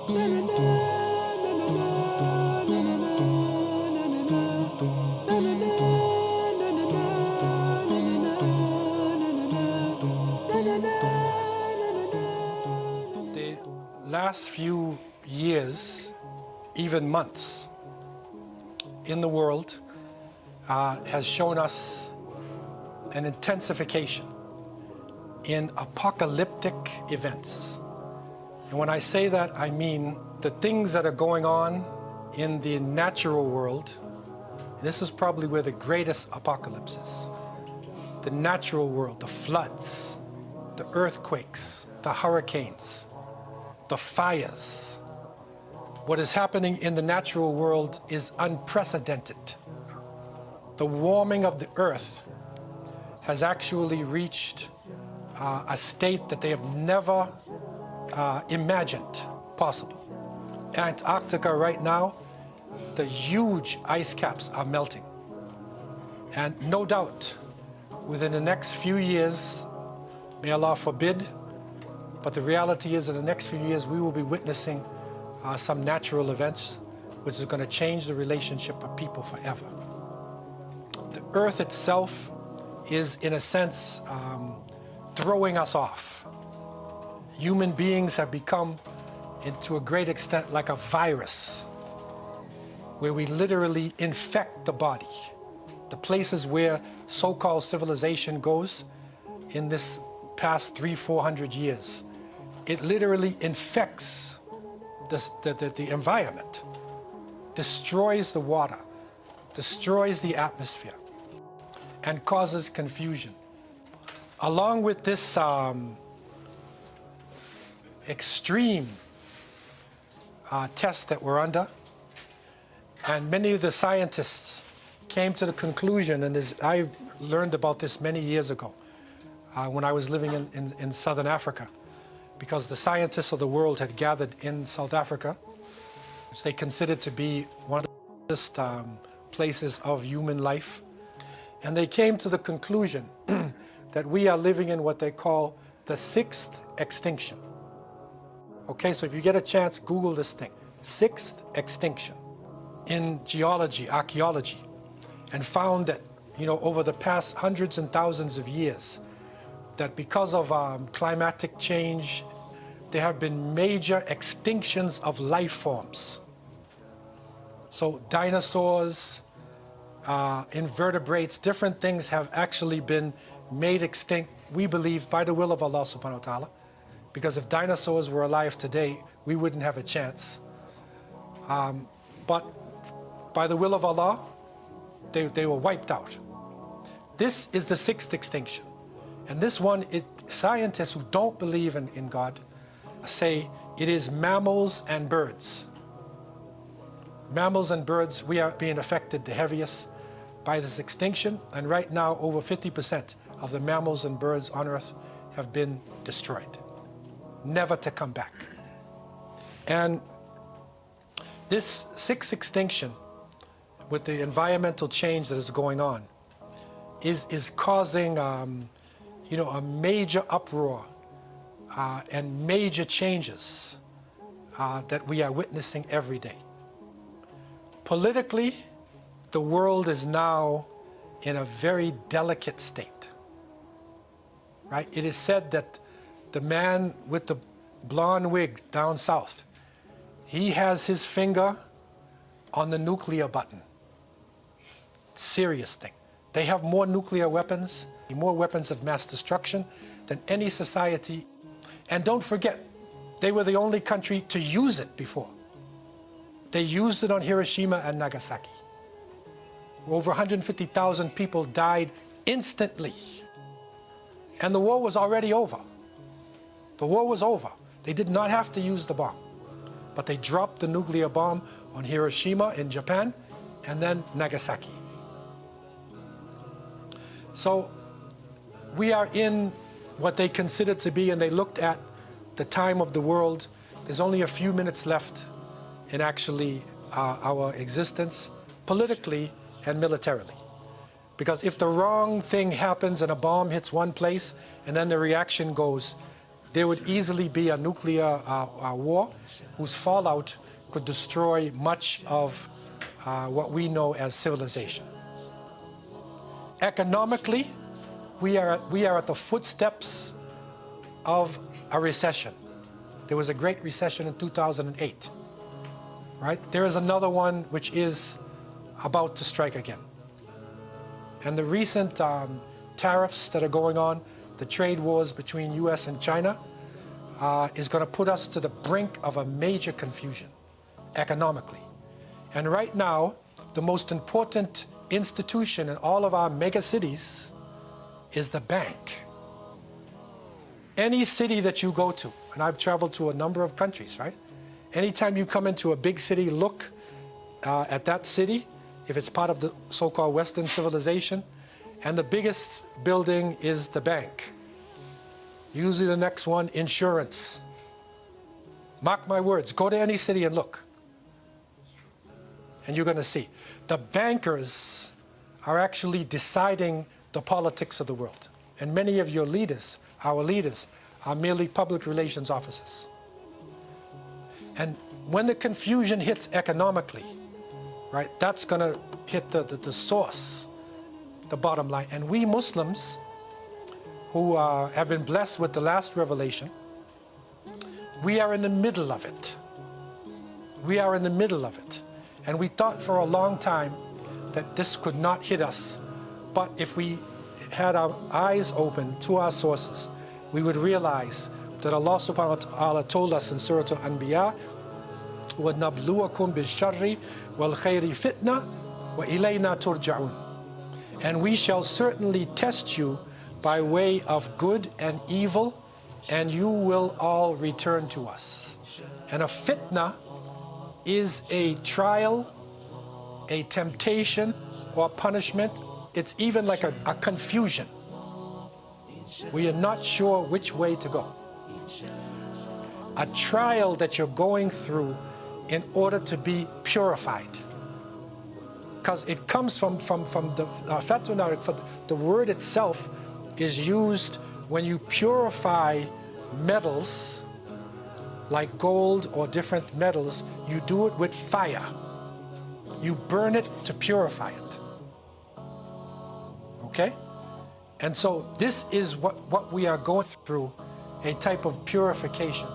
The last few years, even months, in the world has shown us an intensification in apocalyptic events. And when I say that, I mean the things that are going on in the natural world. This is probably where the greatest apocalypse is. The natural world, the floods, the earthquakes, the hurricanes, the fires. What is happening in the natural world is unprecedented. The warming of the earth has actually reached a state that they have never imagined possible. Antarctica right now, the huge ice caps are melting. And no doubt, within the next few years, may Allah forbid, but the reality is in the next few years we will be witnessing some natural events which is going to change the relationship of people forever. The earth itself is, in a sense, throwing us off. Human beings have become, to a great extent, like a virus, where we literally infect the body. The places where so-called civilization goes in this past 300-400 years, it literally infects the environment, destroys the water, destroys the atmosphere, and causes confusion. Along with this extreme test that we're under, and many of the scientists came to the conclusion, and I learned about this many years ago when I was living in Southern Africa, because the scientists of the world had gathered in South Africa, which they considered to be one of the oldest places of human life. And they came to the conclusion that we are living in what they call the sixth extinction. Okay, so if you get a chance, Google this thing, sixth extinction in geology, archaeology, and found that, over the past hundreds and thousands of years, that because of climatic change, there have been major extinctions of life forms. So dinosaurs, invertebrates, different things have actually been made extinct, we believe, by the will of Allah subhanahu wa ta'ala. Because if dinosaurs were alive today, we wouldn't have a chance. But by the will of Allah, they were wiped out. This is the sixth extinction. And this one, scientists who don't believe in God say it is mammals and birds. Mammals and birds, we are being affected the heaviest by this extinction. And right now, over 50% of the mammals and birds on Earth have been destroyed, never to come back. And this sixth extinction, with the environmental change that is going on, is causing a major uproar and major changes that we are witnessing every day. Politically, the world is now in a very delicate state, right? It is said that the man with the blonde wig down south, he has his finger on the nuclear button. Serious thing. They have more nuclear weapons, more weapons of mass destruction than any society. And don't forget, they were the only country to use it before. They used it on Hiroshima and Nagasaki. Over 150,000 people died instantly. And the war was already over. The war was over. They did not have to use the bomb. But they dropped the nuclear bomb on Hiroshima in Japan and then Nagasaki. So we are in what they considered to be, and they looked at the time of the world. There's only a few minutes left in actually our existence, politically and militarily. Because if the wrong thing happens and a bomb hits one place and then the reaction goes, there would easily be a nuclear war whose fallout could destroy much of what we know as civilization. Economically, we are at the footsteps of a recession. There was a great recession in 2008, right? There is another one which is about to strike again. And the recent tariffs that are going on, the trade wars between US and China, is going to put us to the brink of a major confusion economically. And right now, the most important institution in all of our mega cities is the bank. Any city that you go to, and I've traveled to a number of countries, right? Anytime you come into a big city, look at that city, if it's part of the so-called Western civilization, and the biggest building is the bank. Usually the next one, insurance. Mark my words, go to any city and look. And you're going to see. The bankers are actually deciding the politics of the world. And many of your leaders, our leaders, are merely public relations officers. And when the confusion hits economically, right, that's going to hit the source, the bottom line. And we Muslims, who have been blessed with the last revelation, we are in the middle of it. We are in the middle of it. And we thought for a long time that this could not hit us. But if we had our eyes open to our sources, we would realize that Allah subhanahu wa ta'ala told us in Surah Al-Anbiya, وَنَبْلُوَكُمْ بِالشَّرِّ وَالْخَيْرِ فِتْنَةً وَإِلَيْنَا تُرْجَعُونَ. And we shall certainly test you by way of good and evil, and you will all return to us. And a fitna is a trial, a temptation, or punishment. It's even like a confusion. We are not sure which way to go. A trial that you're going through in order to be purified. Because it comes from the fatuna, the word itself is used when you purify metals like gold or different metals. You do it with fire. You burn it to purify it. Okay? And so this is what we are going through, a type of purification.